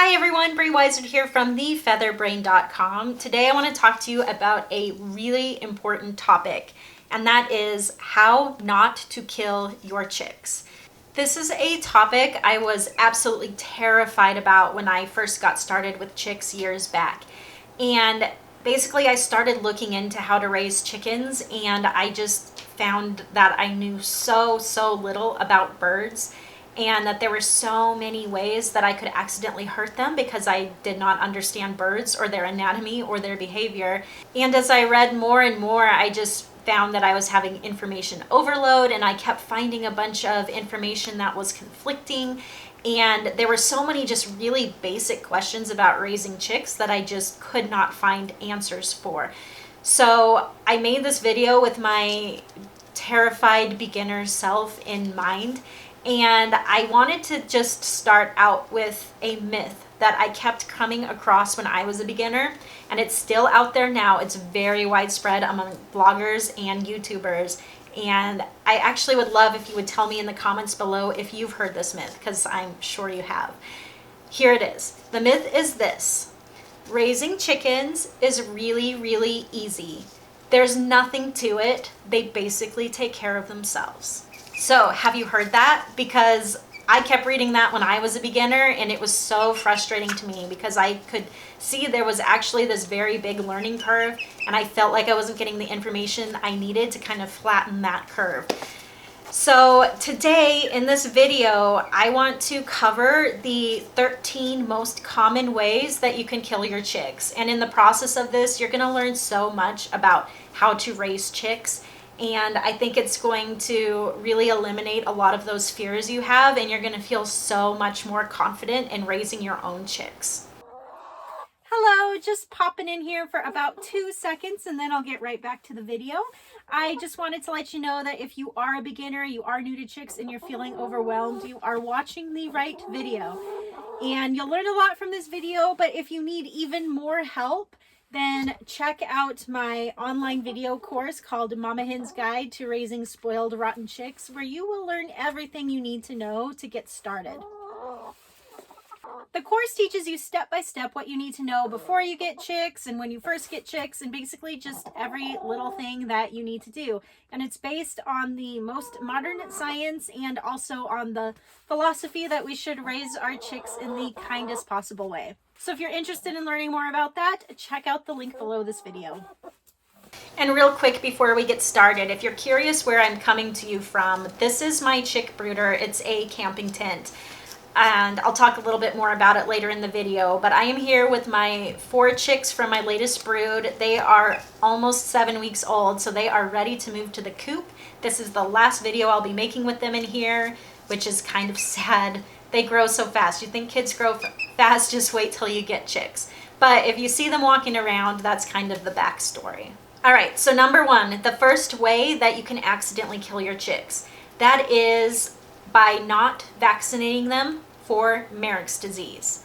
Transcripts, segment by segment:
Hi everyone, Bree Wizard here from thefeatherbrain.com. Today I want to talk to you about a really important topic, and that is how not to kill your chicks. This is a topic I was absolutely terrified about when I first got started with chicks years back. And basically I started looking into how to raise chickens, and I just found that I knew so little about birds, and that there were so many ways that I could accidentally hurt them because I did not understand birds or their anatomy or their behavior. And as I read more and more, I just found that I was having information overload, and I kept finding a bunch of information that was conflicting. And there were so many just really basic questions about raising chicks that I just could not find answers for. So I made this video with my terrified beginner self in mind. And I wanted to just start out with a myth that I kept coming across when I was a beginner, and it's still out there now. It's very widespread among bloggers and YouTubers, and I actually would love if you would tell me in the comments below if you've heard this myth, because I'm sure you have. Here it is. The myth is this: raising chickens is really easy. There's nothing to it. They basically take care of themselves. So have you heard that? Because I kept reading that when I was a beginner, and it was so frustrating to me because I could see there was actually this very big learning curve, and I felt like I wasn't getting the information I needed to kind of flatten that curve. So today in this video, I want to cover the 13 most common ways that you can kill your chicks. And in the process of this, you're going to learn so much about how to raise chicks. And I think it's going to really eliminate a lot of those fears you have, and you're going to feel so much more confident in raising your own chicks. Hello, just popping in here for about 2 seconds, and then I'll get right back to the video. I just wanted to let you know that if you are a beginner, you are new to chicks, and you're feeling overwhelmed, you are watching the right video. And you'll learn a lot from this video, but if you need even more help, then check out my online video course called Mama Hen's Guide to Raising Spoiled Rotten Chicks, where you will learn everything you need to know to get started. The course teaches you step by step what you need to know before you get chicks and when you first get chicks, and basically just every little thing that you need to do. And it's based on the most modern science and also on the philosophy that we should raise our chicks in the kindest possible way. So if you're interested in learning more about that, check out the link below this video. And real quick before we get started, if you're curious where I'm coming to you from, this is my chick brooder. It's a camping tent, and I'll talk a little bit more about it later in the video. But I am here with my 4 chicks from my latest brood. They are almost 7 weeks old, so they are ready to move to the coop. This is the last video I'll be making with them in here, which is kind of sad. They grow so fast. You think kids grow fast, just wait till you get chicks. But if you see them walking around, that's kind of the backstory. All right, so number 1, the first way that you can accidentally kill your chicks, that is by not vaccinating them for Marek's disease.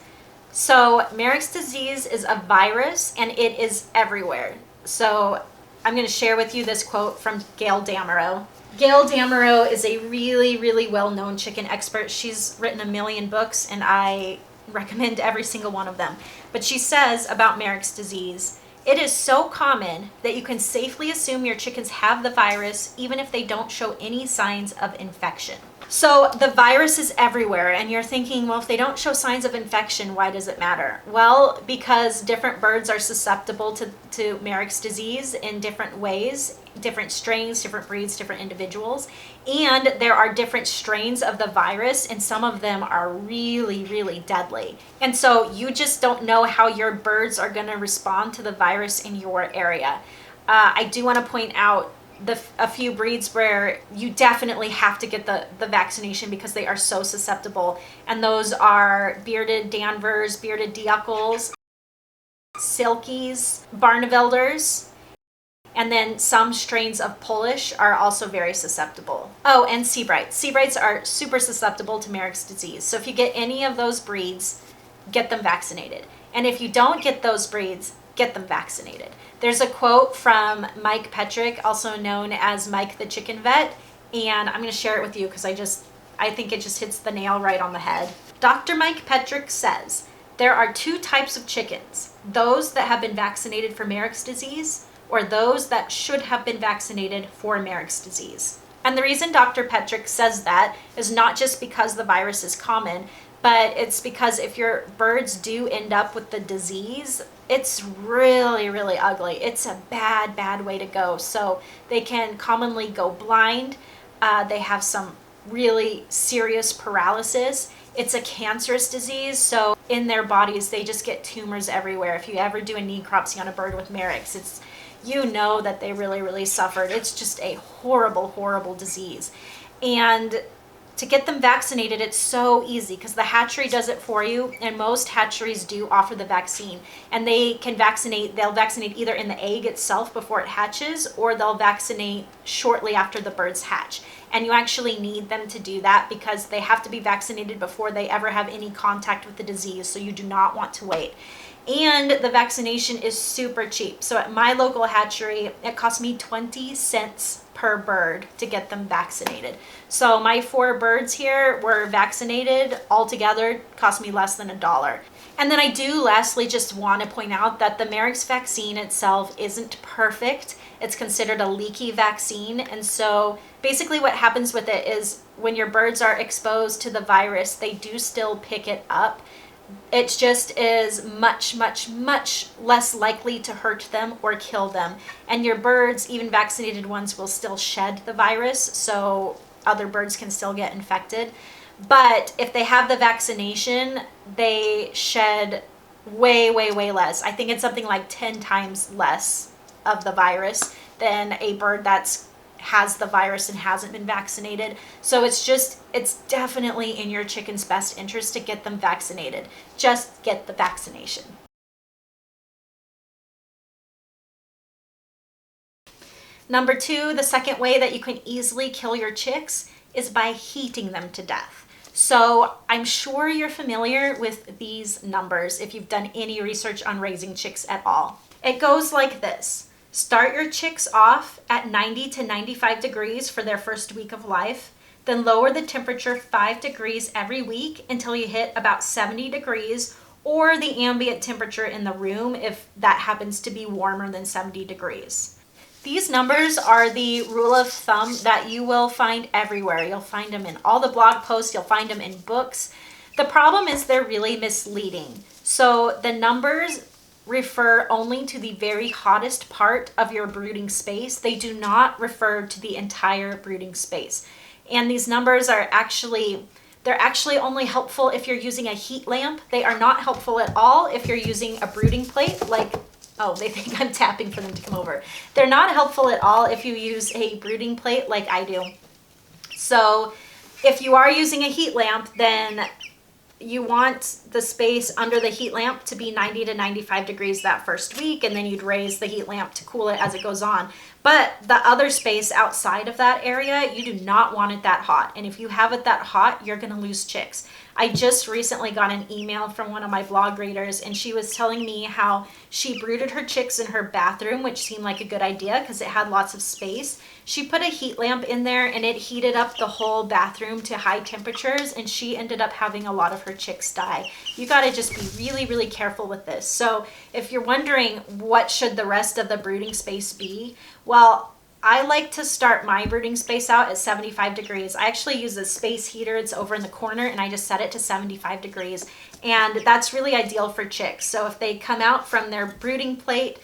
So Marek's disease is a virus, and it is everywhere. So I'm going to share with you this quote from Gail Damerow. Gail Damerow is a really well-known chicken expert. She's written a million books, and I recommend every single one of them. But she says about Marek's disease, "It is so common that you can safely assume your chickens have the virus even if they don't show any signs of infection." So the virus is everywhere, and you're thinking, well, if they don't show signs of infection, why does it matter? Well, because different birds are susceptible to Marek's disease in different ways, different strains, different breeds, different individuals, and there are different strains of the virus, and some of them are really deadly. And so you just don't know how your birds are going to respond to the virus in your area. I do want to point out a few breeds where you definitely have to get the vaccination because they are so susceptible, and those are bearded Danvers, bearded Diuckles, Silkies, Barnevelders, and then some strains of Polish are also very susceptible. Oh, and Seabrights. Seabrights are super susceptible to Marek's disease. So if you get any of those breeds, get them vaccinated. And if you don't get those breeds, get them vaccinated. There's a quote from Mike Petrick, also known as Mike the Chicken Vet, and I'm going to share it with you because I think it just hits the nail right on the head. Dr. Mike Petrick says, There are two types of chickens: those that have been vaccinated for Marek's disease, or those that should have been vaccinated for Marek's disease. And the reason Dr. Petrick says that is not just because the virus is common, but it's because if your birds do end up with the disease, it's really, really ugly. It's a bad, bad way to go. So they can commonly go blind. They have some really serious paralysis. It's a cancerous disease, so in their bodies, they just get tumors everywhere. If you ever do a necropsy on a bird with Marek's, you know that they really, really suffered. It's just a horrible, horrible disease. And to get them vaccinated, it's so easy because the hatchery does it for you, and most hatcheries do offer the vaccine. And they'll vaccinate either in the egg itself before it hatches, or they'll vaccinate shortly after the birds hatch. And you actually need them to do that because they have to be vaccinated before they ever have any contact with the disease, so you do not want to wait. And the vaccination is super cheap. So at my local hatchery, it cost me 20 cents per bird to get them vaccinated. So my 4 birds here were vaccinated. Altogether, cost me less than $1. And then I do lastly just want to point out that the Marek's vaccine itself isn't perfect. It's considered a leaky vaccine. And so basically what happens with it is when your birds are exposed to the virus, they do still pick it up. It just is much, much, much less likely to hurt them or kill them. And your birds, even vaccinated ones, will still shed the virus, so other birds can still get infected. But if they have the vaccination, they shed way, way, way less. I think it's something like 10 times less of the virus than a bird that's has the virus and hasn't been vaccinated. So it's definitely in your chicken's best interest to get them vaccinated. Just get the vaccination. Number 2, the second way that you can easily kill your chicks is by heating them to death. So I'm sure you're familiar with these numbers if you've done any research on raising chicks at all. It goes like this. Start your chicks off at 90 to 95 degrees for their first week of life. Then lower the temperature 5 degrees every week until you hit about 70 degrees, or the ambient temperature in the room if that happens to be warmer than 70 degrees. These numbers are the rule of thumb that you will find everywhere. You'll find them in all the blog posts. You'll find them in books. The problem is they're really misleading. So the numbers refer only to the very hottest part of your brooding space. They do not refer to the entire brooding space. And these numbers are actually only helpful if you're using a heat lamp. They are not helpful at all if you're using a brooding plate like, oh, they think I'm tapping for them to come over. They're not helpful at all if you use a brooding plate like I do. So if you are using a heat lamp, then you want the space under the heat lamp to be 90 to 95 degrees that first week, and then you'd raise the heat lamp to cool it as it goes on. But the other space outside of that area, you do not want it that hot. And if you have it that hot, you're going to lose chicks. I just recently got an email from one of my blog readers, and she was telling me how she brooded her chicks in her bathroom, which seemed like a good idea because it had lots of space. She put a heat lamp in there and it heated up the whole bathroom to high temperatures, and she ended up having a lot of her chicks die. You got to just be really, really careful with this. So if you're wondering what should the rest of the brooding space be, well, I like to start my brooding space out at 75 degrees. I actually use a space heater. It's over in the corner, and I just set it to 75 degrees. And that's really ideal for chicks. So if they come out from their brooding plate,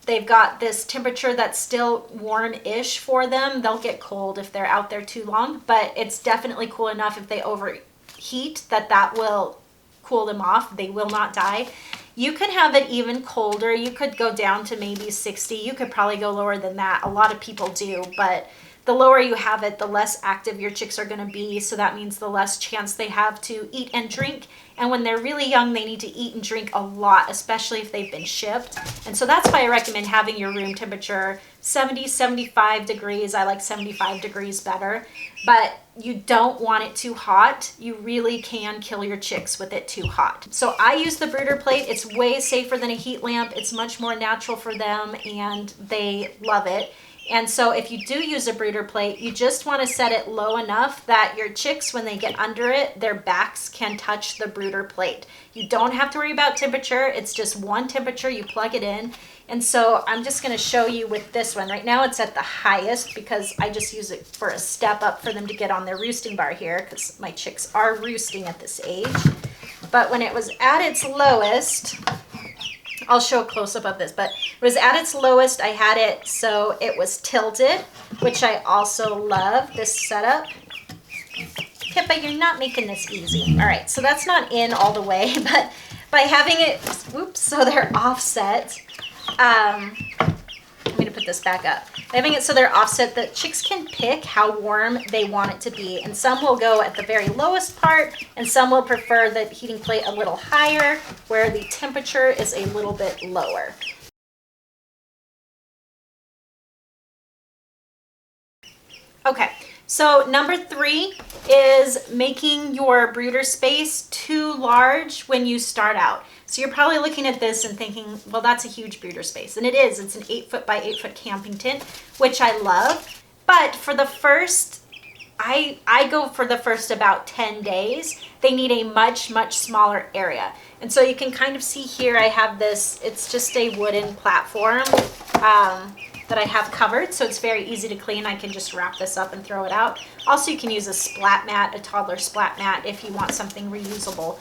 they've got this temperature that's still warm-ish for them. They'll get cold if they're out there too long, but it's definitely cool enough if they overheat that will cool them off. They will not die. You can have it even colder. You could go down to maybe 60. You could probably go lower than that. A lot of people do, but the lower you have it, the less active your chicks are going to be. So that means the less chance they have to eat and drink. And when they're really young, they need to eat and drink a lot, especially if they've been shipped. And so that's why I recommend having your room temperature 70, 75 degrees. I like 75 degrees better, but you don't want it too hot. You really can kill your chicks with it too hot. So I use the brooder plate. It's way safer than a heat lamp. It's much more natural for them, and they love it. And so if you do use a brooder plate, you just want to set it low enough that your chicks, when they get under it, their backs can touch the brooder plate. You don't have to worry about temperature. It's just one temperature. You plug it in. And so I'm just going to show you with this one. Right now it's at the highest because I just use it for a step up for them to get on their roosting bar here, because my chicks are roosting at this age. But when it was at its lowest, I'll show a close-up of this, but it was at its lowest. I had it so it was tilted, which I also love, this setup. Pippa, you're not making this easy. All right, so that's not in all the way, but by having it, whoops, so they're offset, I'm going to put this back up. Having it so they're offset, the chicks can pick how warm they want it to be. And some will go at the very lowest part, and some will prefer the heating plate a little higher, where the temperature is a little bit lower. Okay, so number 3 is making your brooder space too large when you start out. So you're probably looking at this and thinking, well, that's a huge brooder space. And it is. It's an 8-foot by 8-foot camping tent, which I love. But for the first, I go for the first about 10 days. They need a much, much smaller area. And so you can kind of see here, I have this, it's just a wooden platform that I have covered. So it's very easy to clean. I can just wrap this up and throw it out. Also, you can use a splat mat, a toddler splat mat, if you want something reusable.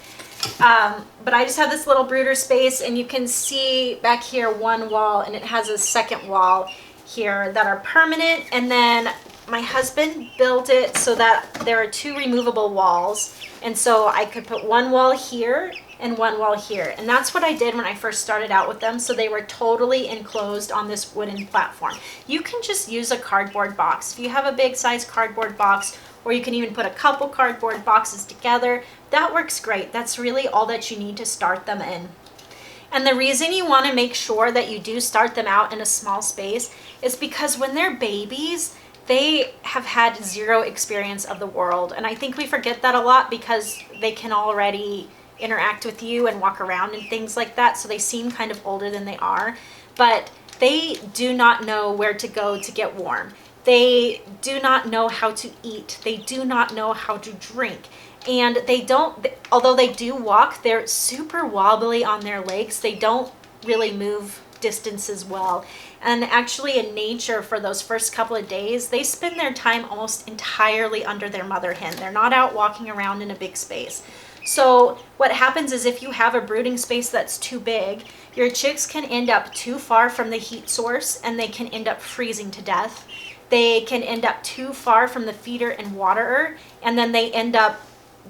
But I just have this little brooder space, and you can see back here one wall, and it has a second wall here that are permanent. And then my husband built it so that there are 2 removable walls. And so I could put one wall here and one wall here. And that's what I did when I first started out with them. So they were totally enclosed on this wooden platform. You can just use a cardboard box. If you have a big size cardboard box, or you can even put a couple cardboard boxes together, that works great. That's really all that you need to start them in. And the reason you want to make sure that you do start them out in a small space is because when they're babies, they have had 0 experience of the world. And I think we forget that a lot because they can already interact with you and walk around and things like that. So they seem kind of older than they are, but they do not know where to go to get warm. They do not know how to eat. They do not know how to drink. And they don't, although they do walk, they're super wobbly on their legs. They don't really move distances well. And actually in nature, for those first couple of days, they spend their time almost entirely under their mother hen. They're not out walking around in a big space. So what happens is if you have a brooding space that's too big, your chicks can end up too far from the heat source, and they can end up freezing to death. They can end up too far from the feeder and waterer, and then they end up,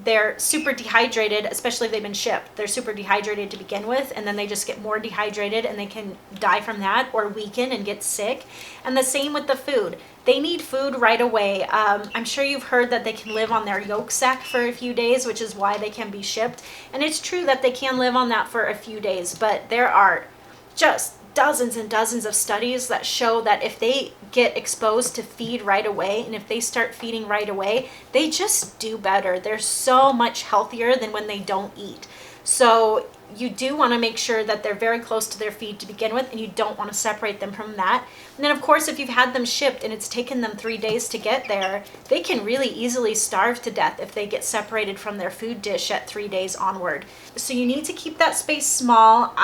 they're super dehydrated, especially if they've been shipped. They're super dehydrated to begin with, and then they just get more dehydrated, and they can die from that or weaken and get sick. And the same with the food. They need food right away. I'm sure you've heard that they can live on their yolk sac for a few days, which is why they can be shipped. And it's true that they can live on that for a few days, but there are just dozens and dozens of studies that show that if they get exposed to feed right away, and if they start feeding right away, they just do better. They're so much healthier than when they don't eat. So you do want to make sure that they're very close to their feed to begin with, and you don't want to separate them from that. And then of course, if you've had them shipped and it's taken them 3 days to get there, they can really easily starve to death if they get separated from their food dish at 3 days onward. So you need to keep that space small.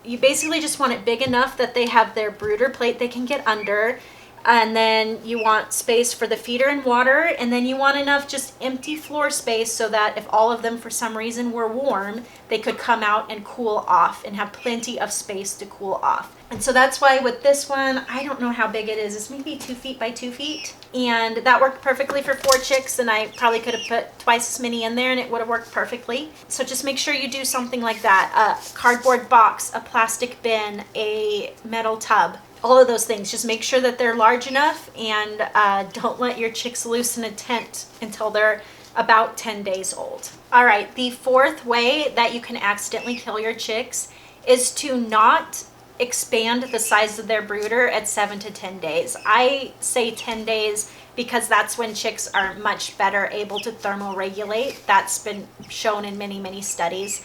You basically just want it big enough that they have their brooder plate they can get under, and then you want space for the feeder and water, and then you want enough just empty floor space so that if all of them for some reason were warm, they could come out and cool off and have plenty of space to cool off. And so that's why with this one, I don't know how big it is. It's maybe 2 feet by 2 feet. And that worked perfectly for 4 chicks, and I probably could have put twice as many in there and it would have worked perfectly. So just make sure you do something like that. A cardboard box, a plastic bin, a metal tub. All of those things. Just make sure that they're large enough, and don't let your chicks loose in a tent until they're about 10 days old. All right, the 4th way that you can accidentally kill your chicks is to not expand the size of their brooder at 7 to 10 days. I say 10 days because that's when chicks are much better able to thermoregulate. That's been shown in many, many studies.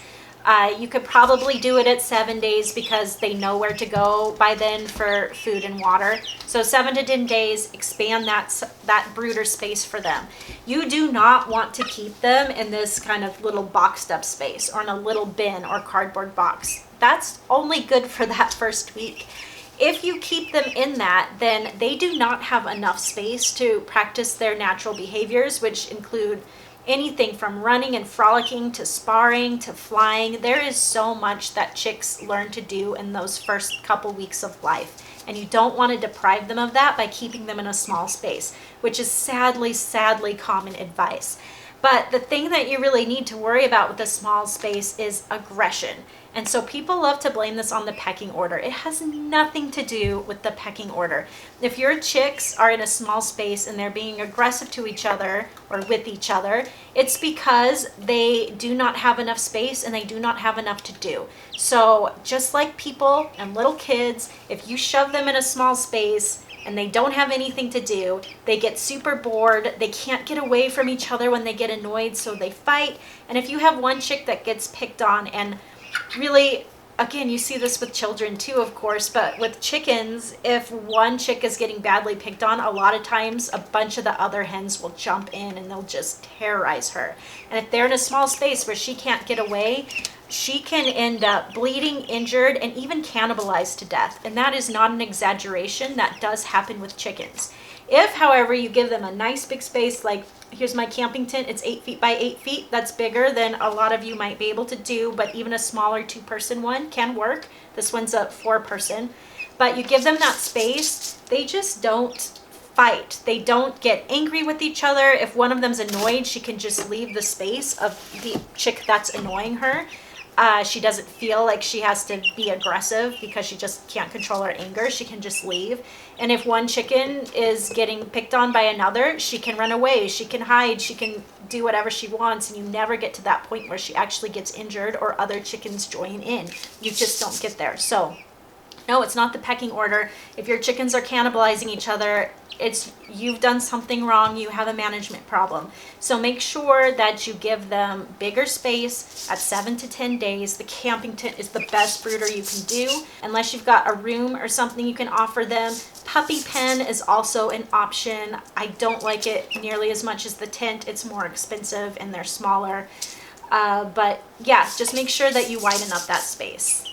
You could probably do it at 7 days because they know where to go by then for food and water. So 7 to 10 days, expand that brooder space for them. You do not want to keep them in this kind of little boxed up space or in a little bin or cardboard box. That's only good for that first week. If you keep them in that, then they do not have enough space to practice their natural behaviors, which include anything from running and frolicking to sparring to flying. There is so much that chicks learn to do in those first couple weeks of life. And you don't want to deprive them of that by keeping them in a small space, which is sadly common advice. But the thing that you really need to worry about with a small space is aggression. And so people love to blame this on the pecking order. It has nothing to do with the pecking order. If your chicks are in a small space and they're being aggressive to each other or with each other, it's because they do not have enough space and they do not have enough to do. So just like people and little kids, if you shove them in a small space and they don't have anything to do, they get super bored, they can't get away from each other when they get annoyed, so they fight. And if you have one chick that gets picked on, and really, again, you see this with children too, of course, but with chickens, if one chick is getting badly picked on, a lot of times a bunch of the other hens will jump in and they'll just terrorize her. And if they're in a small space where she can't get away, she can end up bleeding, injured, and even cannibalized to death. And that is not an exaggeration. That does happen with chickens. If, however, you give them a nice big space, like here's my camping tent, it's 8 feet by 8 feet. That's bigger than a lot of you might be able to do, but even a smaller 2-person one can work. This one's a 4-person. But you give them that space, they just don't fight. They don't get angry with each other. If one of them's annoyed, she can just leave the space of the chick that's annoying her. She doesn't feel like she has to be aggressive because she just can't control her anger. She can just leave. And if one chicken is getting picked on by another, she can run away, she can hide, she can do whatever she wants, and you never get to that point where she actually gets injured or other chickens join in. You just don't get there. So no, it's not the pecking order. If your chickens are cannibalizing each other, you've done something wrong. You have a management problem. So make sure that you give them bigger space at 7 to 10 days. The camping tent is the best brooder you can do. Unless you've got a room or something you can offer them. Puppy pen is also an option. I don't like it nearly as much as the tent. It's more expensive and they're smaller. But yeah, just make sure that you widen up that space.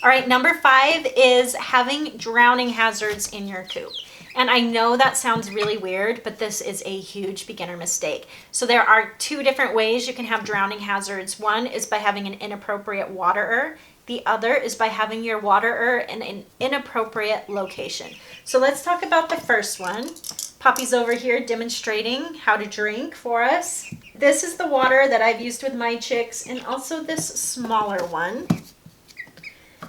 All right, number 5 is having drowning hazards in your coop. And I know that sounds really weird, but this is a huge beginner mistake. So there are 2 different ways you can have drowning hazards. One is by having an inappropriate waterer. The other is by having your waterer in an inappropriate location. So let's talk about the first one. Poppy's over here demonstrating how to drink for us. This is the water that I've used with my chicks, and also this smaller one.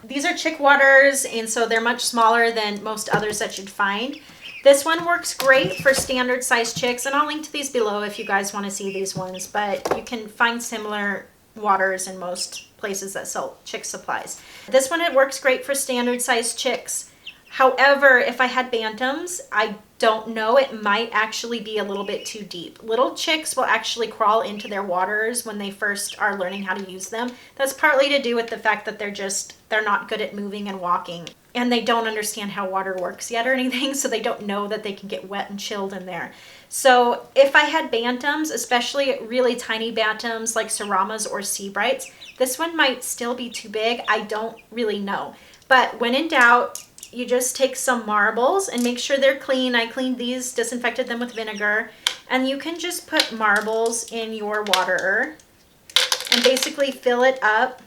These are chick waters, and so they're much smaller than most others that you'd find. This one works great for standard size chicks, and I'll link to these below if you guys want to see these ones, but you can find similar waters in most places that sell chick supplies. This one, it works great for standard size chicks. However, if I had bantams, I don't know, it might actually be a little bit too deep. Little chicks will actually crawl into their waters when they first are learning how to use them. That's partly to do with the fact that they're not good at moving and walking, and they don't understand how water works yet or anything, so they don't know that they can get wet and chilled in there. So if I had bantams, especially really tiny bantams like Seramas or Sea Brights, this one might still be too big. I don't really know. But when in doubt, you just take some marbles and make sure they're clean. I cleaned these, disinfected them with vinegar, and you can just put marbles in your waterer and basically fill it up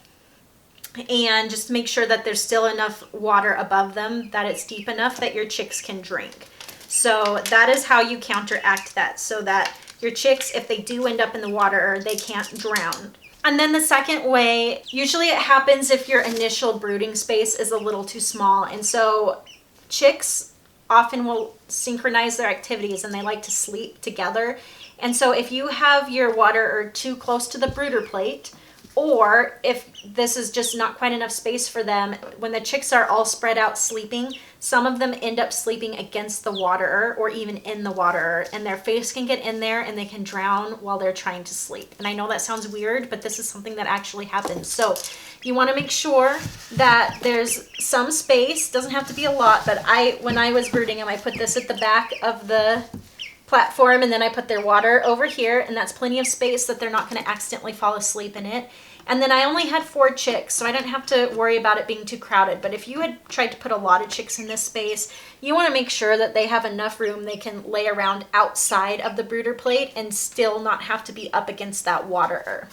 and just make sure that there's still enough water above them, that it's deep enough that your chicks can drink. So that is how you counteract that, so that your chicks, if they do end up in the waterer, they can't drown. And then the second way, usually it happens if your initial brooding space is a little too small. And so chicks often will synchronize their activities and they like to sleep together. And so if you have your waterer too close to the brooder plate, Or if this is just not quite enough space for them, when the chicks are all spread out sleeping, some of them end up sleeping against the waterer or even in the waterer, and their face can get in there and they can drown while they're trying to sleep. And I know that sounds weird, but this is something that actually happens. So you want to make sure that there's some space. Doesn't have to be a lot, but when I was brooding them, I put this at the back of the platform, and then I put their water over here, and that's plenty of space that they're not going to accidentally fall asleep in it. And then I only had 4 chicks, so I didn't have to worry about it being too crowded. But if you had tried to put a lot of chicks in this space, you want to make sure that they have enough room they can lay around outside of the brooder plate and still not have to be up against that waterer.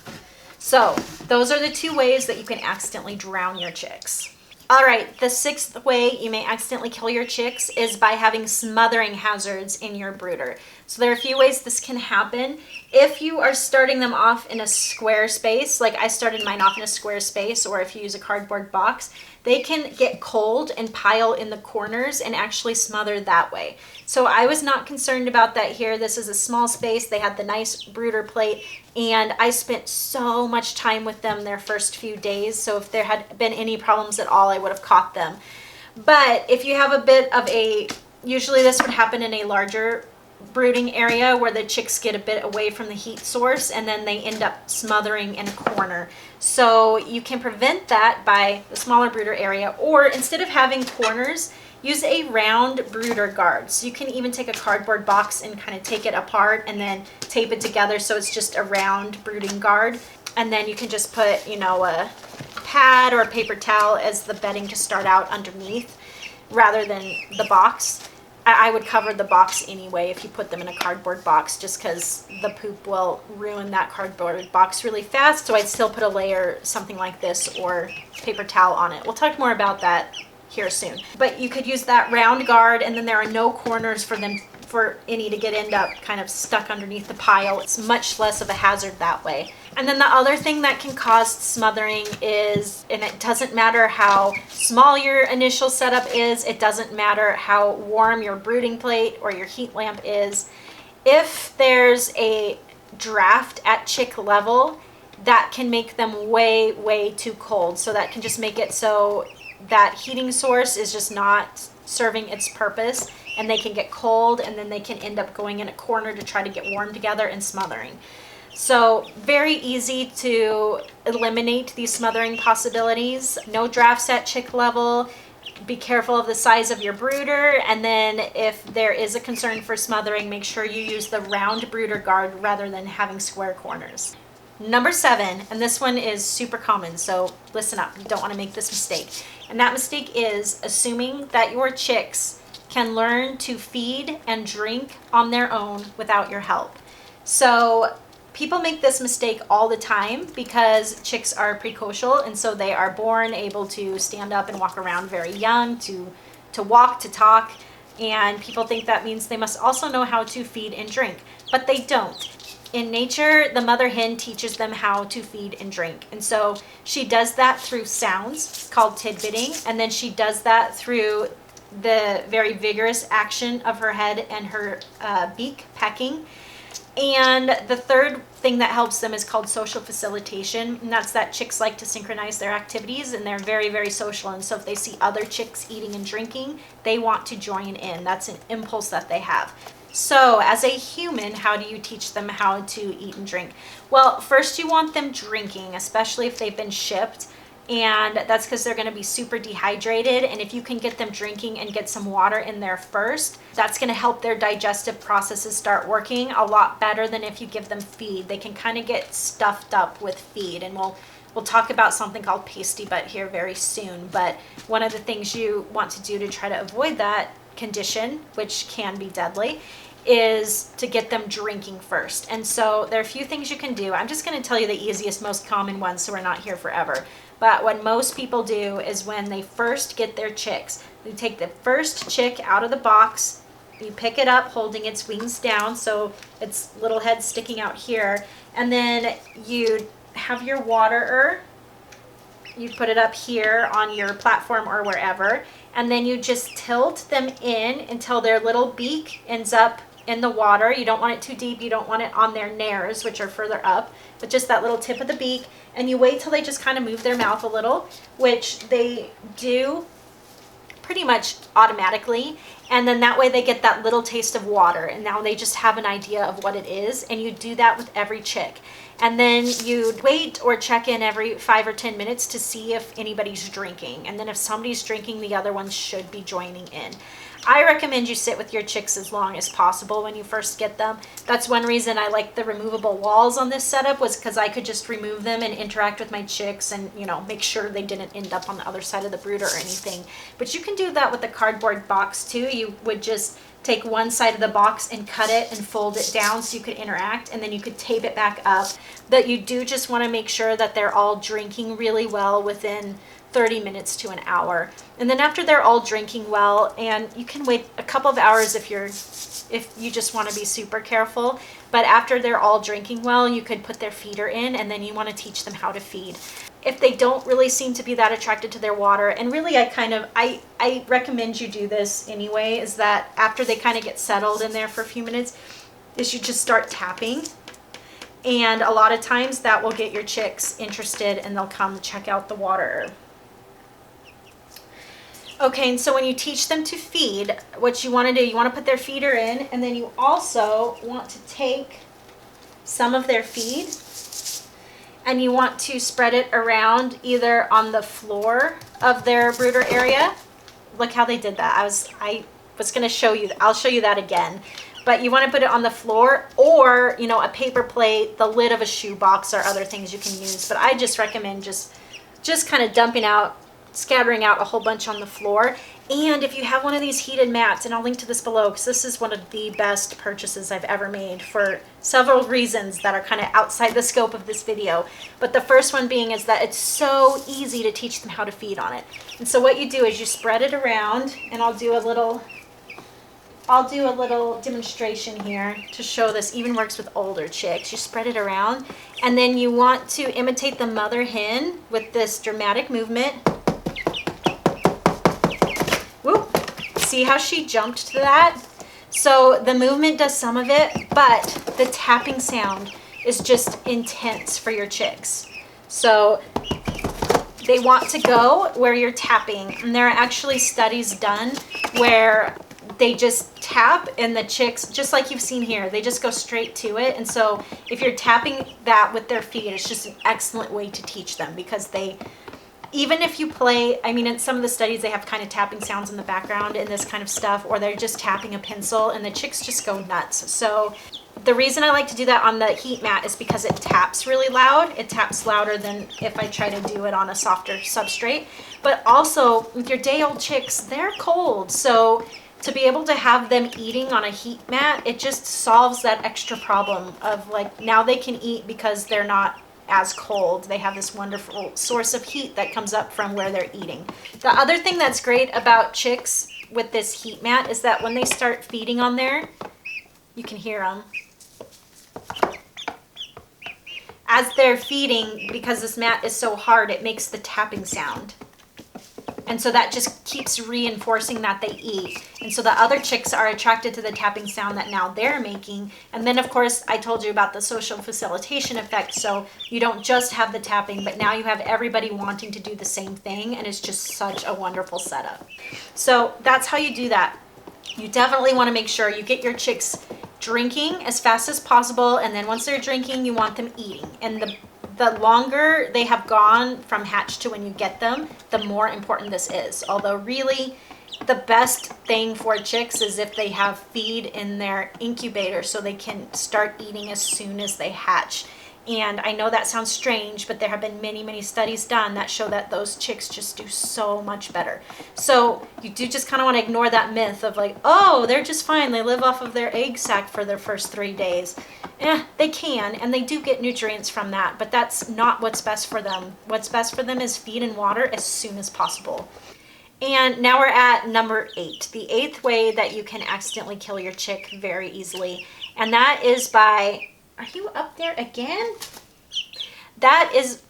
So those are the 2 ways that you can accidentally drown your chicks. All right, the 6th way you may accidentally kill your chicks is by having smothering hazards in your brooder. So there are a few ways this can happen. If you are starting them off in a square space, like I started mine off in a square space, or if you use a cardboard box, they can get cold and pile in the corners and actually smother that way. So I was not concerned about that here. This is a small space. They had the nice brooder plate, and I spent so much time with them their first few days. So if there had been any problems at all, I would have caught them. But if you have a bit of usually this would happen in a larger brooding area where the chicks get a bit away from the heat source and then they end up smothering in a corner. So you can prevent that by the smaller brooder area, or instead of having corners, use a round brooder guard. So you can even take a cardboard box and kind of take it apart and then tape it together so it's just a round brooding guard. And then you can just put, a pad or a paper towel as the bedding to start out underneath rather than the box. I would cover the box anyway if you put them in a cardboard box, just because the poop will ruin that cardboard box really fast. So I'd still put a layer, something like this, or paper towel on it. We'll talk more about that here soon. But you could use that round guard, and then there are no corners for any to end up kind of stuck underneath the pile. It's much less of a hazard that way. And then the other thing that can cause smothering is, and it doesn't matter how small your initial setup is, it doesn't matter how warm your brooding plate or your heat lamp is, if there's a draft at chick level, that can make them way, way too cold. So that can just make it so that heating source is just not serving its purpose, and they can get cold, and then they can end up going in a corner to try to get warm together and smothering. So very easy to eliminate these smothering possibilities. No drafts at chick level. Be careful of the size of your brooder, and then if there is a concern for smothering, make sure you use the round brooder guard rather than having square corners. Number 7, and this one is super common, so listen up, you don't want to make this mistake. And that mistake is assuming that your chicks can learn to feed and drink on their own without your help. So people make this mistake all the time because chicks are precocial, and so they are born able to stand up and walk around very young, to walk, to talk, and people think that means they must also know how to feed and drink, but they don't. In nature, the mother hen teaches them how to feed and drink. And so she does that through sounds called tidbitting. And then she does that through the very vigorous action of her head and her beak pecking. And the third thing that helps them is called social facilitation. And that's that chicks like to synchronize their activities, and they're very, very social. And so if they see other chicks eating and drinking, they want to join in. That's an impulse that they have. So as a human, how do you teach them how to eat and drink? Well, first you want them drinking, especially if they've been shipped. And that's because they're going to be super dehydrated. And if you can get them drinking and get some water in there first, that's going to help their digestive processes start working a lot better than if you give them feed. They can kind of get stuffed up with feed. And we'll talk about something called pasty butt here very soon. But one of the things you want to do to try to avoid that condition, which can be deadly, is to get them drinking first. And so there are a few things you can do. I'm just going to tell you the easiest, most common ones so we're not here forever. But what most people do is when they first get their chicks, you take the first chick out of the box, you pick it up holding its wings down, so its little head sticking out here, and then you have your waterer, you put it up here on your platform or wherever, and then you just tilt them in until their little beak ends up in the water. You don't want it too deep. You don't want it on their nares, which are further up, but just that little tip of the beak. And you wait till they just kind of move their mouth a little, which they do pretty much automatically. And then that way they get that little taste of water, and now they just have an idea of what it is. And you do that with every chick. And then you'd wait or check in every 5 or 10 minutes to see if anybody's drinking. And then if somebody's drinking, the other ones should be joining in. I recommend you sit with your chicks as long as possible when you first get them. That's one reason I like the removable walls on this setup, was because I could just remove them and interact with my chicks and, you know, make sure they didn't end up on the other side of the brooder or anything. But you can do that with a cardboard box too. You would just take one side of the box and cut it and fold it down so you could interact, and then you could tape it back up. But you do just want to make sure that they're all drinking really well within 30 minutes to an hour. And then after they're all drinking well, and you can wait a couple of hours if you just want to be super careful, but after they're all drinking well, you could put their feeder in, and then you want to teach them how to feed. If they don't really seem to be that attracted to their water, and really I recommend you do this anyway, is that after they kind of get settled in there for a few minutes, is you just start tapping. And a lot of times that will get your chicks interested and they'll come check out the water. Okay, and so when you teach them to feed, what you want to do, you want to put their feeder in, and then you also want to take some of their feed and you want to spread it around either on the floor of their brooder area. Look how they did that. I was going to show you, I'll show you that again. But you want to put it on the floor, or, you know, a paper plate, the lid of a shoe box, or other things you can use. But I just recommend just kind of scattering out a whole bunch on the floor. And if you have one of these heated mats, and I'll link to this below because this is one of the best purchases I've ever made for several reasons that are kind of outside the scope of this video. But the first one being is that it's so easy to teach them how to feed on it. And so what you do is you spread it around, and I'll do a little demonstration here to show this even works with older chicks. You spread it around, and then you want to imitate the mother hen with this dramatic movement. Whoop. See how she jumped to that? So the movement does some of it, but the tapping sound is just intense for your chicks. So they want to go where you're tapping, and there are actually studies done where they just tap, and the chicks, just like you've seen here, they just go straight to it. And so if you're tapping that with their feet, it's just an excellent way to teach them, because even if you play, I mean, in some of the studies, they have kind of tapping sounds in the background and this kind of stuff, or they're just tapping a pencil, and the chicks just go nuts. So the reason I like to do that on the heat mat is because it taps really loud. It taps louder than if I try to do it on a softer substrate. But also, with your day-old chicks, they're cold. So to be able to have them eating on a heat mat, it just solves that extra problem of, like, now they can eat because they're not as cold. They have this wonderful source of heat that comes up from where they're eating. The other thing that's great about chicks with this heat mat is that when they start feeding on there, you can hear them. As they're feeding, because this mat is so hard, it makes the tapping sound. And so that just keeps reinforcing that they eat. And so the other chicks are attracted to the tapping sound that now they're making. And then, of course, I told you about the social facilitation effect. So you don't just have the tapping, but now you have everybody wanting to do the same thing. And it's just such a wonderful setup. So that's how you do that. You definitely want to make sure you get your chicks drinking as fast as possible. And then once they're drinking, you want them eating. And the longer they have gone from hatch to when you get them, the more important this is. Although really, the best thing for chicks is if they have feed in their incubator so they can start eating as soon as they hatch. And I know that sounds strange, but there have been many, many studies done that show that those chicks just do so much better. So you do just kind of want to ignore that myth of like, oh, they're just fine. They live off of their egg sac for their first 3 days. They can, and they do get nutrients from that, but that's not what's best for them. What's best for them is feed and water as soon as possible. And now we're at number 8, the 8th way that you can accidentally kill your chick very easily. And that is by, are you up there again? That is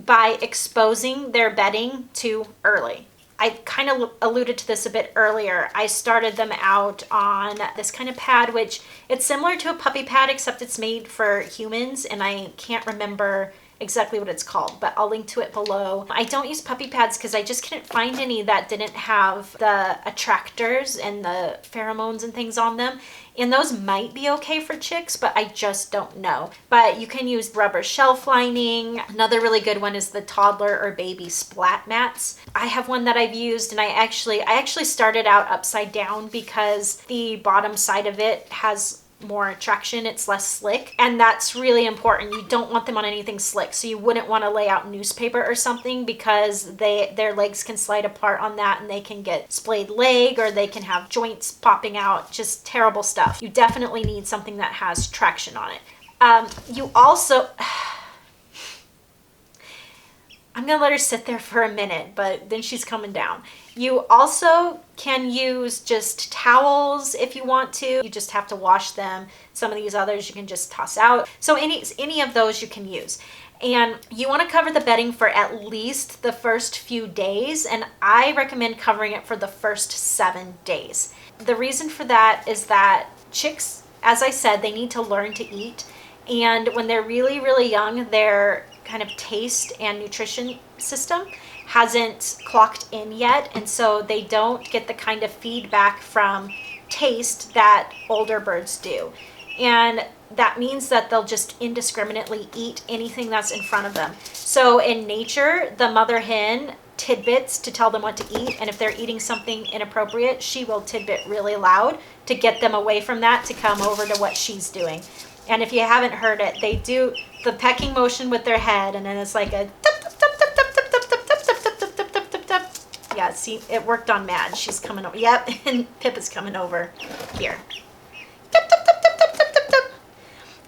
by exposing their bedding too early. I kind of alluded to this a bit earlier. I started them out on this kind of pad, which it's similar to a puppy pad, except it's made for humans, and I can't remember exactly what it's called, but I'll link to it below. I don't use puppy pads because I just couldn't find any that didn't have the attractors and the pheromones and things on them. And those might be okay for chicks, but I just don't know. But you can use rubber shelf lining. Another really good one is the toddler or baby splat mats. I have one that I've used, and I actually started out upside down because the bottom side of it has more traction, it's less slick, and that's really important. You don't want them on anything slick, so you wouldn't want to lay out newspaper or something because their legs can slide apart on that, and they can get splayed leg, or they can have joints popping out. Just terrible stuff. You definitely need something that has traction on it. You also I'm gonna let her sit there for a minute, but then she's coming down. You also can use just towels if you want to. You just have to wash them. Some of these others you can just toss out. So any of those you can use. And you want to cover the bedding for at least the first few days, and I recommend covering it for the first 7 days. The reason for that is that chicks, as I said, they need to learn to eat. And when they're really, really young, their kind of taste and nutrition system hasn't clocked in yet, and so they don't get the kind of feedback from taste that older birds do. And that means that they'll just indiscriminately eat anything that's in front of them. So in nature, the mother hen tidbits to tell them what to eat, and if they're eating something inappropriate, she will tidbit really loud to get them away from that to come over to what she's doing. And if you haven't heard it, they do the pecking motion with their head, and then it's like a yeah, see, it worked on Mad. She's coming over. Yep, and Pip is coming over here.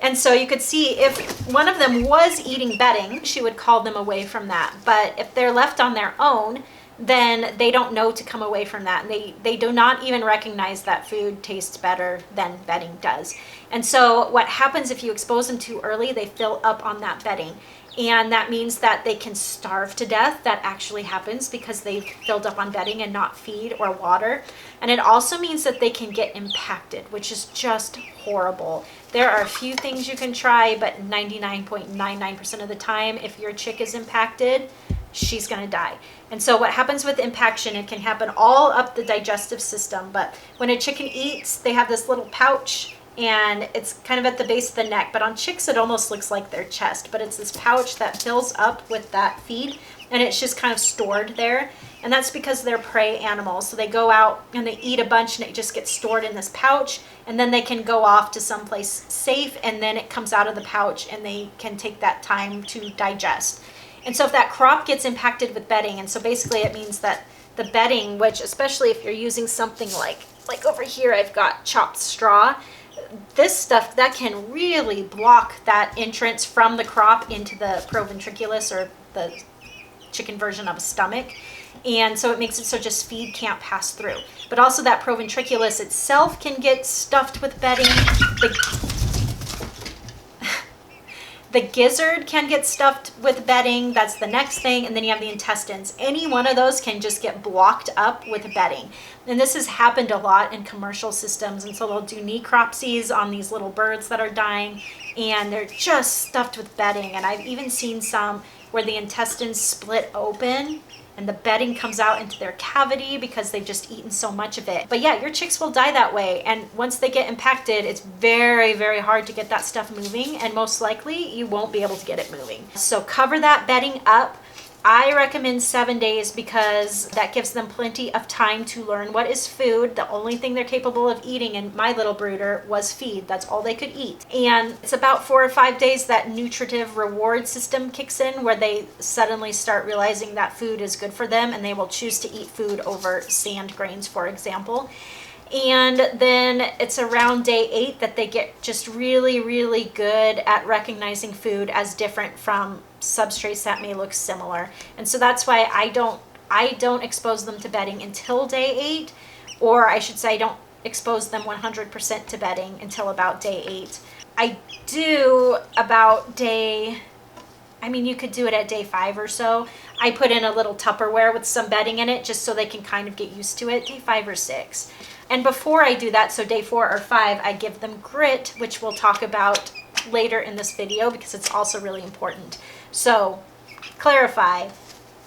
And so you could see if one of them was eating bedding, she would call them away from that. But if they're left on their own, then they don't know to come away from that. And they do not even recognize that food tastes better than bedding does. And so what happens if you expose them too early, they fill up on that bedding. And that means that they can starve to death. That actually happens because they've filled up on bedding and not feed or water. And it also means that they can get impacted, which is just horrible. There are a few things you can try, but 99.99% of the time, if your chick is impacted, she's going to die. And so what happens with impaction, it can happen all up the digestive system. But when a chicken eats, they have this little pouch, and it's kind of at the base of the neck. But on chicks, it almost looks like their chest. But it's this pouch that fills up with that feed, and it's just kind of stored there. And that's because they're prey animals. So they go out and they eat a bunch, and it just gets stored in this pouch. And then they can go off to someplace safe, and then it comes out of the pouch, and they can take that time to digest. And so if that crop gets impacted with bedding, and so basically it means that the bedding, which especially if you're using something like over here, I've got chopped straw, this stuff that can really block that entrance from the crop into the proventriculus, or the chicken version of a stomach. And so it makes it so just feed can't pass through. But also that proventriculus itself can get stuffed with bedding. The gizzard can get stuffed with bedding. That's the next thing. And then you have the intestines. Any one of those can just get blocked up with bedding. And this has happened a lot in commercial systems. And so they'll do necropsies on these little birds that are dying, and they're just stuffed with bedding. And I've even seen some where the intestines split open and the bedding comes out into their cavity because they've just eaten so much of it. But yeah, your chicks will die that way. And once they get impacted, it's very, very hard to get that stuff moving. And most likely you won't be able to get it moving. So cover that bedding up. I recommend 7 days because that gives them plenty of time to learn what is food. The only thing they're capable of eating in my little brooder was feed. That's all they could eat. And it's about 4 or 5 days that nutritive reward system kicks in, where they suddenly start realizing that food is good for them, and they will choose to eat food over sand grains, for example. And then it's around day 8 that they get just really, really good at recognizing food as different from substrates that may look similar. And so that's why I don't expose them to bedding until day 8, or I should say I don't expose them 100% to bedding until about day 8. I do about day I mean, you could do it at day 5 or so. I put in a little Tupperware with some bedding in it just so they can kind of get used to it, day 5 or 6. And before I do that, so day 4 or 5, I give them grit, which we'll talk about later in this video because it's also really important. So, clarify,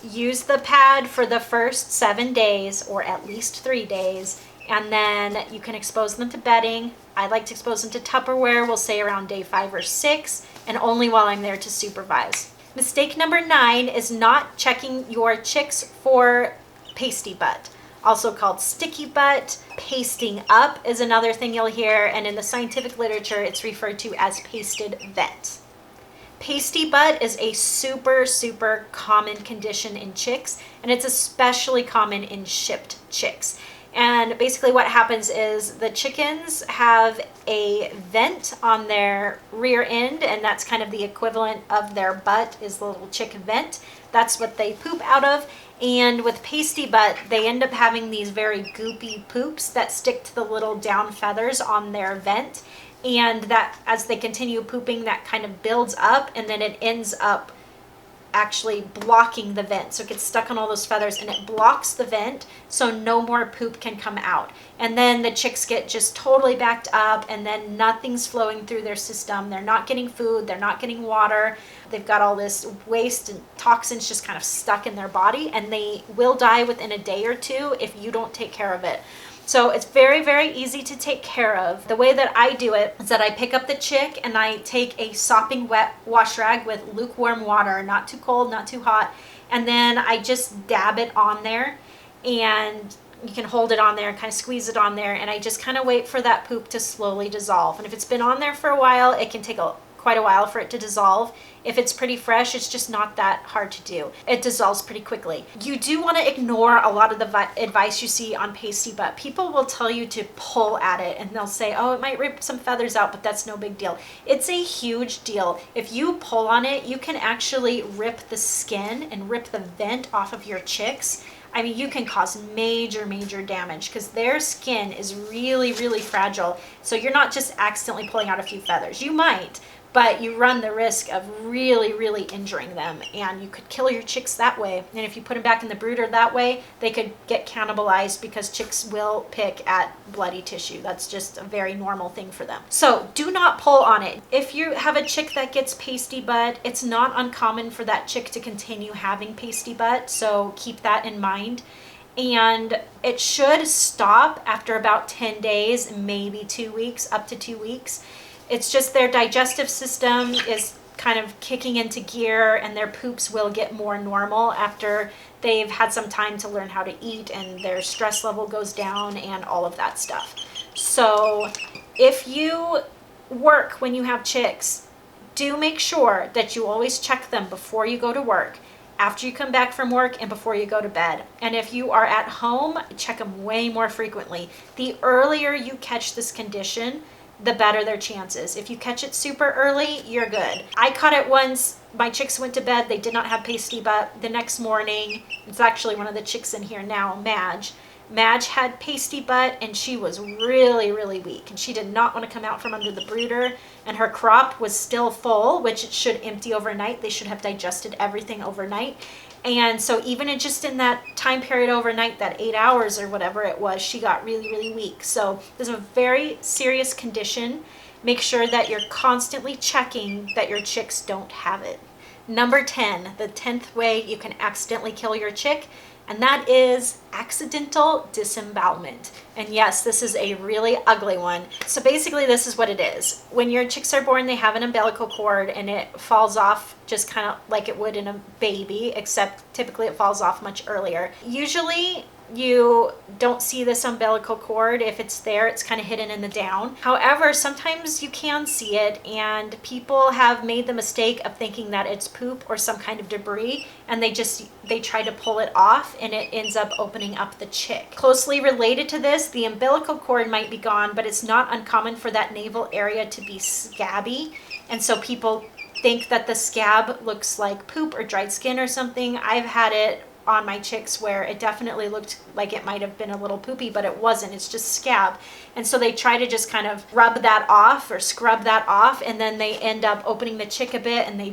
use the pad for the first 7 days or at least 3 days, and then you can expose them to bedding. I like to expose them to Tupperware, we'll say around day 5 or 6, and only while I'm there to supervise. Mistake number 9 is not checking your chicks for pasty butt, also called sticky butt. Pasting up is another thing you'll hear, and in the scientific literature, it's referred to as pasted vent. Pasty butt is a super, super common condition in chicks, and it's especially common in shipped chicks. And basically what happens is the chickens have a vent on their rear end, and that's kind of the equivalent of their butt is the little chick vent. That's what they poop out of. And with pasty butt, they end up having these very goopy poops that stick to the little down feathers on their vent. And that as they continue pooping, that kind of builds up, and then it ends up actually blocking the vent. So it gets stuck on all those feathers and it blocks the vent so no more poop can come out. And then the chicks get just totally backed up, and then nothing's flowing through their system. They're not getting food, they're not getting water. They've got all this waste and toxins just kind of stuck in their body, and they will die within a day or 2 if you don't take care of it. So it's very, very easy to take care of. The way that I do it is that I pick up the chick and I take a sopping wet wash rag with lukewarm water, not too cold, not too hot, and then I just dab it on there, and you can hold it on there, kind of squeeze it on there, and I just kind of wait for that poop to slowly dissolve. And if it's been on there for a while, it can take quite a while for it to dissolve. If it's pretty fresh, it's just not that hard to do. It dissolves pretty quickly. You do want to ignore a lot of the advice you see on pasty butt. People will tell you to pull at it, and they'll say, oh, it might rip some feathers out, but that's no big deal. It's a huge deal. If you pull on it, you can actually rip the skin and rip the vent off of your chicks. I mean, you can cause major, major damage because their skin is really, really fragile. So you're not just accidentally pulling out a few feathers. You might, but you run the risk of really, really injuring them, and you could kill your chicks that way. And if you put them back in the brooder that way, they could get cannibalized because chicks will pick at bloody tissue. That's just a very normal thing for them. So do not pull on it. If you have a chick that gets pasty butt, it's not uncommon for that chick to continue having pasty butt, so keep that in mind. And it should stop after about 10 days, maybe 2 weeks, up to 2 weeks. It's just their digestive system is kind of kicking into gear, and their poops will get more normal after they've had some time to learn how to eat, and their stress level goes down and all of that stuff. So if you work when you have chicks, do make sure that you always check them before you go to work, after you come back from work, and before you go to bed. And if you are at home, check them way more frequently. The earlier you catch this condition, the better their chances. If you catch it super early, you're good. I caught it once. My chicks went to bed. They did not have pasty butt. The next morning, it's actually one of the chicks in here now, Madge. Madge had pasty butt, and she was really, really weak, and she did not want to come out from under the brooder, and her crop was still full, which it should empty overnight. They should have digested everything overnight. And so even in that time period overnight, that 8 hours or whatever it was, she got really, really weak. So this is a very serious condition. Make sure that you're constantly checking that your chicks don't have it. Number 10, the 10th way you can accidentally kill your chick, and that is accidental disembowelment. And yes, this is a really ugly one. So basically this is what it is. When your chicks are born, they have an umbilical cord, and it falls off just kind of like it would in a baby, except typically it falls off much earlier. Usually you don't see this umbilical cord. If it's there, it's kind of hidden in the down. However, sometimes you can see it, and people have made the mistake of thinking that it's poop or some kind of debris, and they try to pull it off, and it ends up opening up the chick. Closely related to this, the umbilical cord might be gone, but it's not uncommon for that navel area to be scabby, and so people think that the scab looks like poop or dried skin or something. I've had it on my chicks where it definitely looked like it might have been a little poopy, but it wasn't. It's just scab. And so they try to just kind of rub that off or scrub that off, and then they end up opening the chick a bit, and they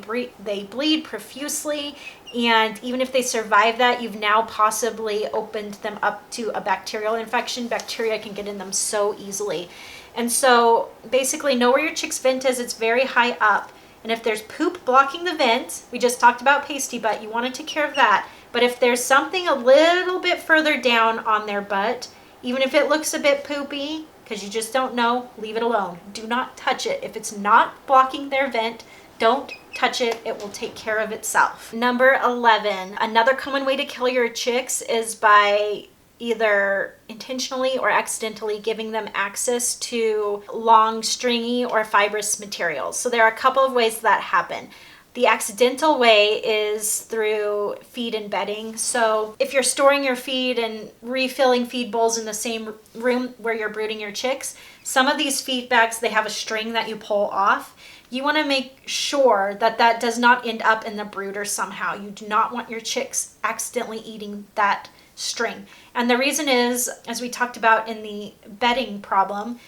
bleed profusely. And even if they survive that, you've now possibly opened them up to a bacterial infection. Bacteria can get in them so easily. And so basically know where your chick's vent is. It's very high up. And if there's poop blocking the vent, we just talked about pasty butt, you want to take care of that. But if there's something a little bit further down on their butt, even if it looks a bit poopy, because you just don't know, leave it alone. Do not touch it. If it's not blocking their vent, don't touch it. It will take care of itself. Number 11, another common way to kill your chicks is by either intentionally or accidentally giving them access to long, stringy, or fibrous materials. So there are a couple of ways that happen. The accidental way is through feed and bedding. So if you're storing your feed and refilling feed bowls in the same room where you're brooding your chicks, some of these feed bags, they have a string that you pull off. You want to make sure that that does not end up in the brooder somehow. You do not want your chicks accidentally eating that string. And the reason is, as we talked about in the bedding problem,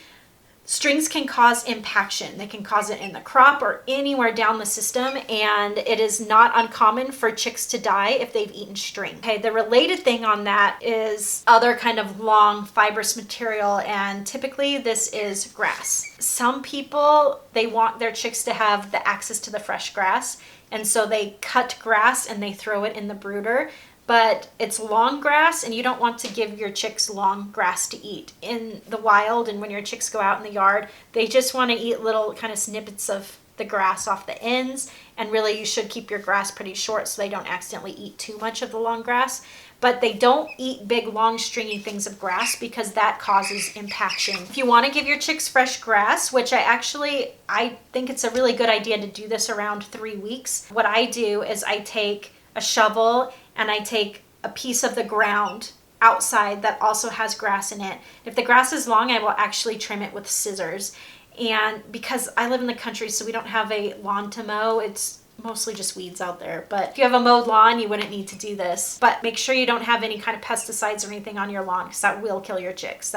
strings can cause impaction. They can cause it in the crop or anywhere down the system, and it is not uncommon for chicks to die if they've eaten string. Okay, the related thing on that is other kind of long fibrous material, and typically this is grass. Some people, they want their chicks to have the access to the fresh grass, and so they cut grass and they throw it in the brooder. But it's long grass, and you don't want to give your chicks long grass to eat. In the wild, and when your chicks go out in the yard, they just want to eat little kind of snippets of the grass off the ends, and really you should keep your grass pretty short so they don't accidentally eat too much of the long grass. But they don't eat big, long, stringy things of grass because that causes impaction. If you want to give your chicks fresh grass, which I think it's a really good idea to do this around 3 weeks, what I do is I take a shovel and I take a piece of the ground outside that also has grass in it. If the grass is long, I will actually trim it with scissors. And because I live in the country, so we don't have a lawn to mow, it's mostly just weeds out there. But if you have a mowed lawn, you wouldn't need to do this. But make sure you don't have any kind of pesticides or anything on your lawn, because that will kill your chicks.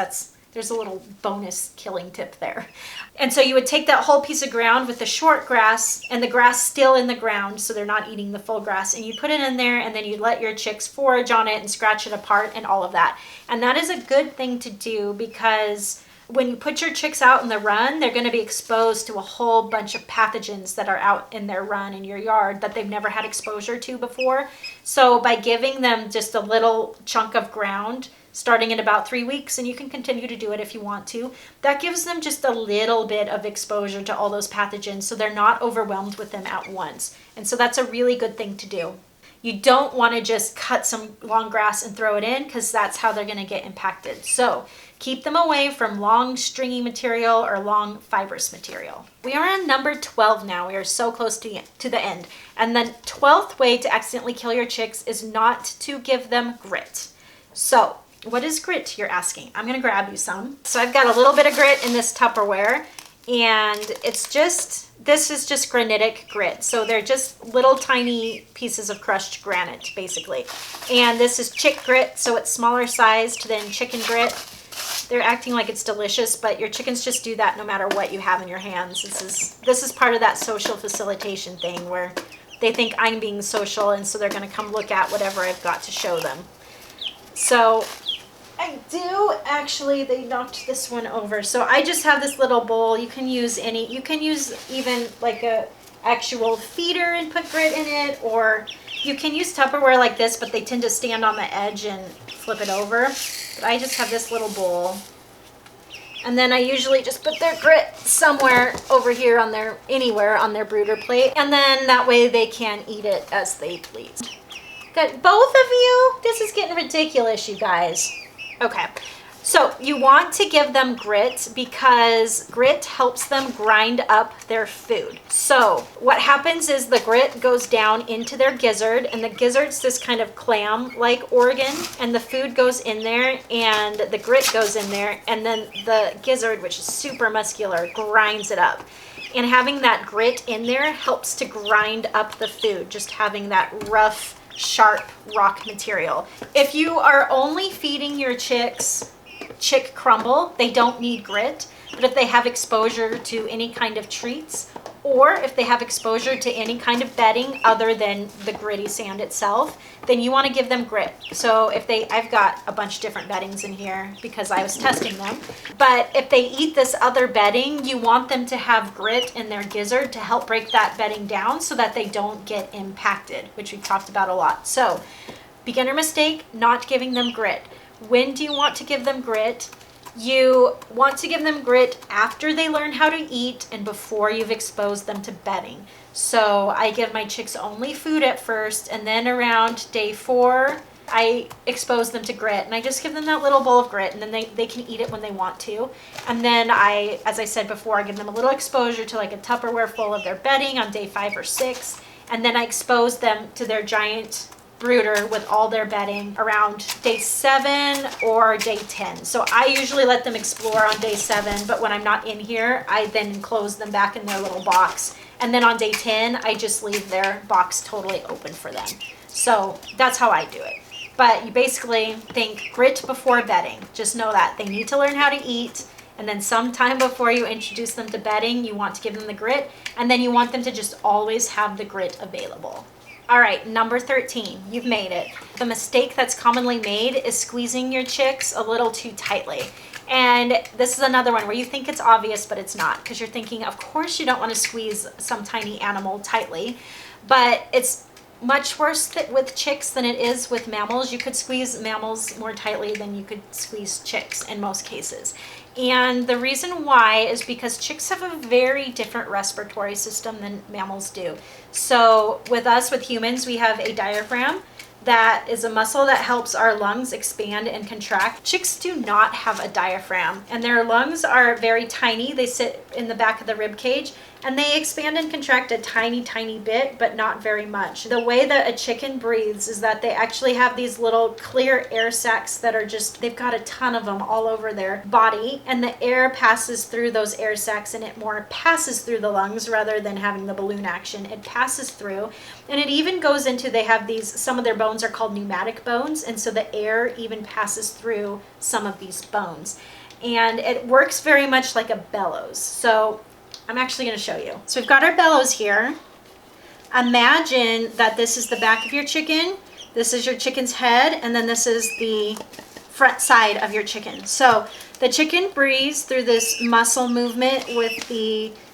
There's a little bonus killing tip there. And so you would take that whole piece of ground with the short grass and the grass still in the ground, so they're not eating the full grass, and you put it in there, and then you let your chicks forage on it and scratch it apart and all of that. And that is a good thing to do, because when you put your chicks out in the run, they're going to be exposed to a whole bunch of pathogens that are out in their run in your yard that they've never had exposure to before. So by giving them just a little chunk of ground, starting in about 3 weeks, and you can continue to do it if you want to, that gives them just a little bit of exposure to all those pathogens so they're not overwhelmed with them at once. And so that's a really good thing to do. You don't want to just cut some long grass and throw it in, because that's how they're going to get impacted. So keep them away from long stringy material or long fibrous material. We are on number 12 now. We are so close to the end. And the 12th way to accidentally kill your chicks is not to give them grit. So what is grit, you're asking? I'm going to grab you some. So I've got a little bit of grit in this Tupperware, and this is just granitic grit. So they're just little tiny pieces of crushed granite, basically. And this is chick grit, so it's smaller sized than chicken grit. They're acting like it's delicious, but your chickens just do that no matter what you have in your hands. This is part of that social facilitation thing where they think I'm being social, and so they're going to come look at whatever I've got to show them. So I do actually, they knocked this one over. So I just have this little bowl. You can use even like a actual feeder and put grit in it, or you can use Tupperware like this, but they tend to stand on the edge and flip it over. But I just have this little bowl. And then I usually just put their grit somewhere over here anywhere on their brooder plate. And then that way they can eat it as they please. Good, both of you? This is getting ridiculous, you guys. Okay, so you want to give them grit because grit helps them grind up their food. So what happens is the grit goes down into their gizzard, and the gizzard's this kind of clam-like organ, and the food goes in there, and the grit goes in there, and then the gizzard, which is super muscular, grinds it up. And having that grit in there helps to grind up the food, just having that rough sharp rock material. If you are only feeding your chicks chick crumble, they don't need grit. But if they have exposure to any kind of treats, or if they have exposure to any kind of bedding other than the gritty sand itself, then you want to give them grit. So if I've got a bunch of different beddings in here because I was testing them, but if they eat this other bedding, you want them to have grit in their gizzard to help break that bedding down so that they don't get impacted, which we've talked about a lot. So beginner mistake, not giving them grit. When do you want to give them grit? You want to give them grit after they learn how to eat and before you've exposed them to bedding. So I give my chicks only food at first, and then around day 4, I expose them to grit. And I just give them that little bowl of grit, and then they can eat it when they want to. And then as I said before, I give them a little exposure to like a Tupperware full of their bedding on day 5 or 6. And then I expose them to their giant brooder with all their bedding around day 7 or day 10. So I usually let them explore on day 7, but when I'm not in here, I then enclose them back in their little box. And then on day 10, I just leave their box totally open for them. So that's how I do it. But you basically think grit before bedding. Just know that they need to learn how to eat. And then sometime before you introduce them to bedding, you want to give them the grit. And then you want them to just always have the grit available. All right, number 13, you've made it. The mistake that's commonly made is squeezing your chicks a little too tightly. And this is another one where you think it's obvious, but it's not, because you're thinking, of course you don't want to squeeze some tiny animal tightly, but it's much worse with chicks than it is with mammals. You could squeeze mammals more tightly than you could squeeze chicks in most cases. And the reason why is because chicks have a very different respiratory system than mammals do. So with humans, we have a diaphragm that is a muscle that helps our lungs expand and contract. Chicks do not have a diaphragm, and their lungs are very tiny. They sit in the back of the rib cage, and they expand and contract a tiny, tiny bit, but not very much. The way that a chicken breathes is that they actually have these little clear air sacs that are they've got a ton of them all over their body, and the air passes through those air sacs, and it more passes through the lungs rather than having the balloon action. It passes through, and it even goes into, they have some of their bones are called pneumatic bones, and so the air even passes through some of these bones. And it works very much like a bellows. So I'm actually going to show you. So we've got our bellows here. Imagine that this is the back of your chicken, this is your chicken's head, and then this is the front side of your chicken. So the chicken breathes through this muscle movement with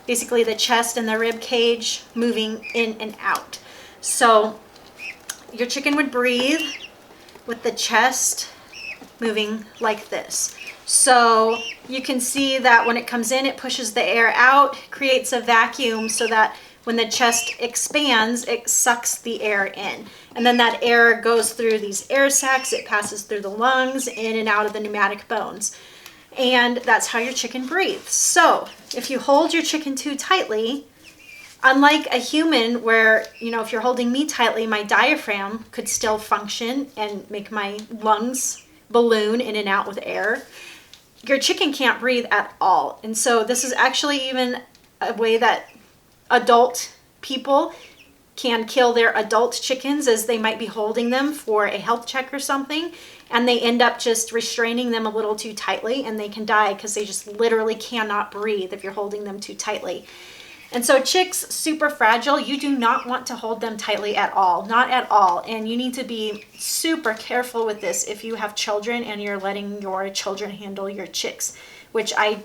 basically the chest and the rib cage moving in and out. So your chicken would breathe with the chest moving like this. So you can see that when it comes in, it pushes the air out, creates a vacuum so that when the chest expands, it sucks the air in. And then that air goes through these air sacs, it passes through the lungs, in and out of the pneumatic bones. And that's how your chicken breathes. So if you hold your chicken too tightly, unlike a human where, if you're holding me tightly, my diaphragm could still function and make my lungs balloon in and out with air. Your chicken can't breathe at all. And so this is actually even a way that adult people can kill their adult chickens, as they might be holding them for a health check or something, and they end up just restraining them a little too tightly, and they can die because they just literally cannot breathe if you're holding them too tightly. And so chicks, super fragile. You do not want to hold them tightly at all, not at all. And you need to be super careful with this if you have children and you're letting your children handle your chicks, which I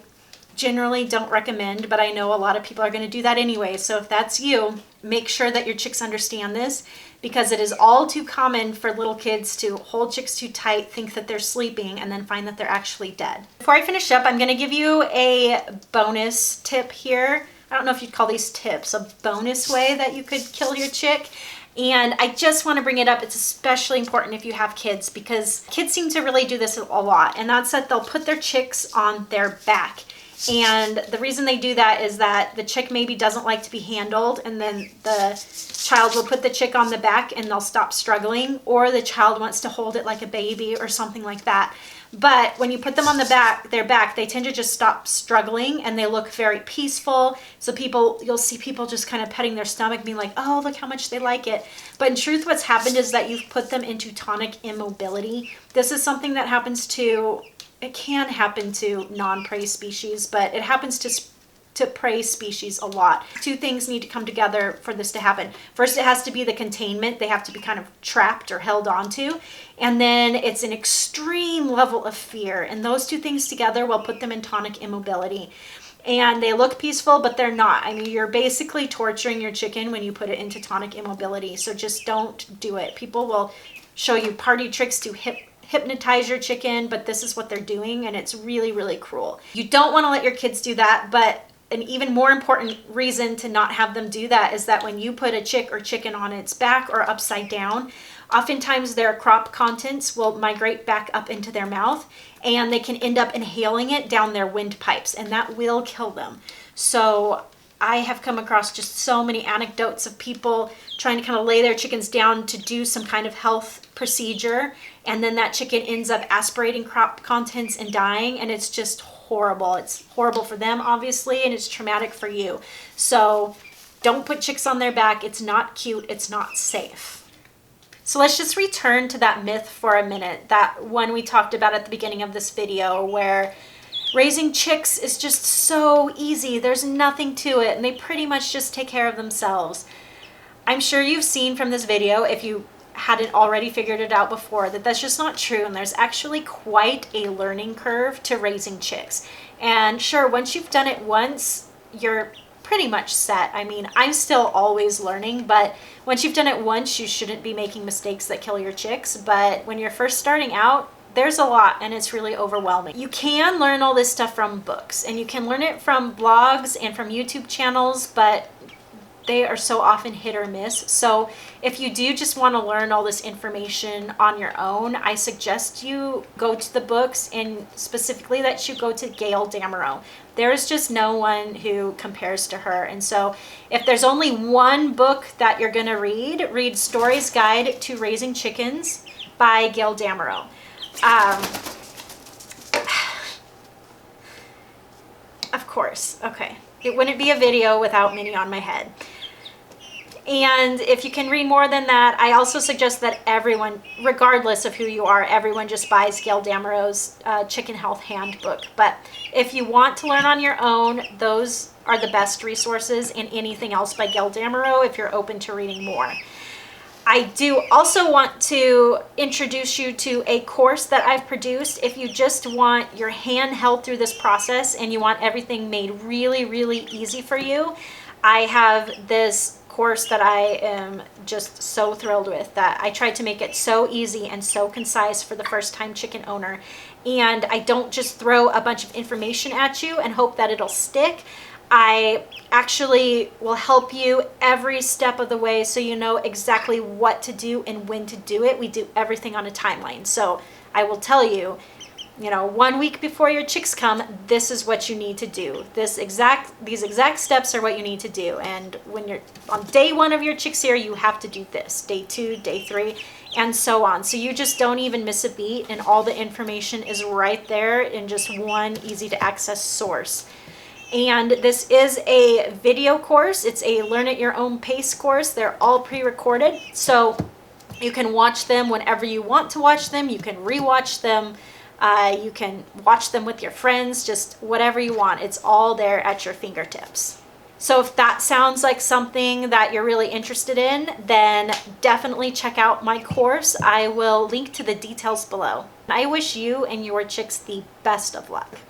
generally don't recommend, but I know a lot of people are going to do that anyway. So if that's you, make sure that your chicks understand this, because it is all too common for little kids to hold chicks too tight, think that they're sleeping, and then find that they're actually dead. Before I finish up, I'm going to give you a bonus tip here. I don't know if you'd call these tips, a bonus way that you could kill your chick. And I just want to bring it up. It's especially important if you have kids, because kids seem to really do this a lot. And that's that they'll put their chicks on their back. And the reason they do that is that the chick maybe doesn't like to be handled, and then the child will put the chick on the back and they'll stop struggling, or the child wants to hold it like a baby or something like that. But when you put them on their back, they tend to just stop struggling and they look very peaceful. So you'll see people just kind of petting their stomach, being like, oh, look how much they like it. But in truth, what's happened is that you've put them into tonic immobility. This is something that it can happen to non-prey species, but it happens to prey species a lot. Two things need to come together for this to happen. First, it has to be the containment. They have to be kind of trapped or held onto. And then it's an extreme level of fear. And those two things together will put them in tonic immobility. And they look peaceful, but they're not. I mean, you're basically torturing your chicken when you put it into tonic immobility. So just don't do it. People will show you party tricks to hypnotize your chicken, but this is what they're doing, and it's really, really cruel. You don't want to let your kids do that, but an even more important reason to not have them do that is that when you put a chick or chicken on its back or upside down, oftentimes their crop contents will migrate back up into their mouth, and they can end up inhaling it down their windpipes, and that will kill them. So I have come across just so many anecdotes of people trying to kind of lay their chickens down to do some kind of health procedure, and then that chicken ends up aspirating crop contents and dying, and it's just horrible. It's horrible for them, obviously, and it's traumatic for you. So don't put chicks on their back. It's not cute. It's not safe. So let's just return to that myth for a minute, that one we talked about at the beginning of this video, where raising chicks is just so easy. There's nothing to it, and they pretty much just take care of themselves. I'm sure you've seen from this video, if you hadn't already figured it out before, that that's just not true, and there's actually quite a learning curve to raising chicks. And sure, once you've done it once, you're pretty much set. I mean, I'm still always learning, but once you've done it once, you shouldn't be making mistakes that kill your chicks. But when you're first starting out, there's a lot, and it's really overwhelming. You can learn all this stuff from books, and you can learn it from blogs and from YouTube channels, but they are so often hit or miss. So if you do just want to learn all this information on your own, I suggest you go to the books, and specifically that you go to Gail Damerow. There's just no one who compares to her. And so if there's only one book that you're going to read Story's Guide to Raising Chickens by Gail Damerow. Of course, okay. It wouldn't be a video without Minnie on my head. And if you can read more than that, I also suggest that everyone, regardless of who you are, everyone just buys Gail Damerow's Chicken Health Handbook. But if you want to learn on your own, those are the best resources, and anything else by Gail Damerow if you're open to reading more. I do also want to introduce you to a course that I've produced. If you just want your hand held through this process and you want everything made really, really easy for you, I have this course that I am just so thrilled with, that I tried to make it so easy and so concise for the first-time chicken owner. And I don't just throw a bunch of information at you and hope that it'll stick. I actually will help you every step of the way, so you know exactly what to do and when to do it. We do everything on a timeline. So I will tell you, 1 week before your chicks come, this is what you need to do. These exact steps are what you need to do. And when you're on day 1 of your chicks here, you have to do this. Day 2, day 3, and so on. So you just don't even miss a beat, and all the information is right there in just one easy to access source. And this is a video course. It's a learn at your own pace course. They're all pre-recorded, so you can watch them whenever you want to watch them. You can re-watch them. You can watch them with your friends, just whatever you want. It's all there at your fingertips. So if that sounds like something that you're really interested in, then definitely check out my course. I will link to the details below. I wish you and your chicks the best of luck.